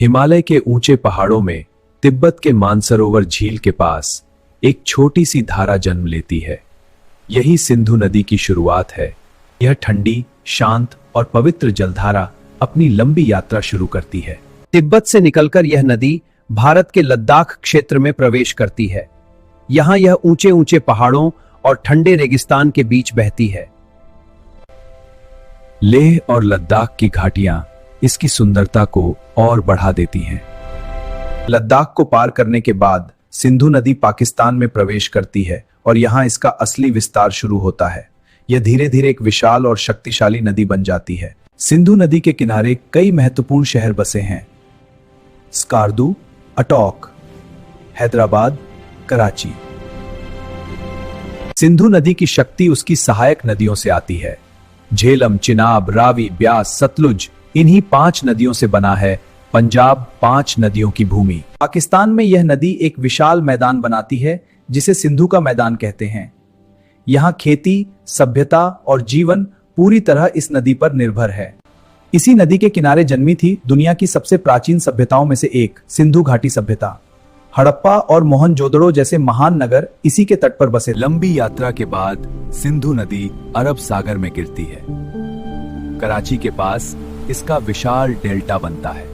हिमालय के ऊंचे पहाड़ों में तिब्बत के मानसरोवर झील के पास एक छोटी सी धारा जन्म लेती है। यही सिंधु नदी की शुरुआत है। यह ठंडी, शांत और पवित्र जलधारा अपनी लंबी यात्रा शुरू करती है। तिब्बत से निकलकर यह नदी भारत के लद्दाख क्षेत्र में प्रवेश करती है। यहाँ यह ऊंचे ऊंचे पहाड़ों और ठंडे रेगिस्तान के बीच बहती है। लेह और लद्दाख की घाटियां इसकी सुंदरता को और बढ़ा देती हैं। लद्दाख को पार करने के बाद सिंधु नदी पाकिस्तान में प्रवेश करती है और यहाँ इसका असली विस्तार शुरू होता है। यह धीरे धीरे एक विशाल और शक्तिशाली नदी बन जाती है। सिंधु नदी के किनारे कई महत्वपूर्ण शहर बसे हैं। स्कार्दू, अटोक, हैदराबाद, कराची। सिंधु नदी की शक्ति उसकी सहायक नदियों से आती है। झेलम, चिनाब, रावी, ब्यास, सतलुज, इन्हीं 5 नदियों से बना है पंजाब 5 नदियों की भूमि। पाकिस्तान में यह नदी एक विशाल मैदान बनाती है जिसे सिंधु का मैदान कहते हैं। यहाँ खेती, सभ्यता और जीवन पूरी तरह इस नदी पर निर्भर है। इसी नदी के किनारे जन्मी थी दुनिया की सबसे प्राचीन सभ्यताओं में से एक, सिंधु घाटी सभ्यता। हड़प्पा और मोहनजोदड़ो जैसे महान नगर इसी के तट पर बसे। लंबी यात्रा के बाद सिंधु नदी अरब सागर में गिरती है। कराची के पास इसका विशाल डेल्टा बनता है।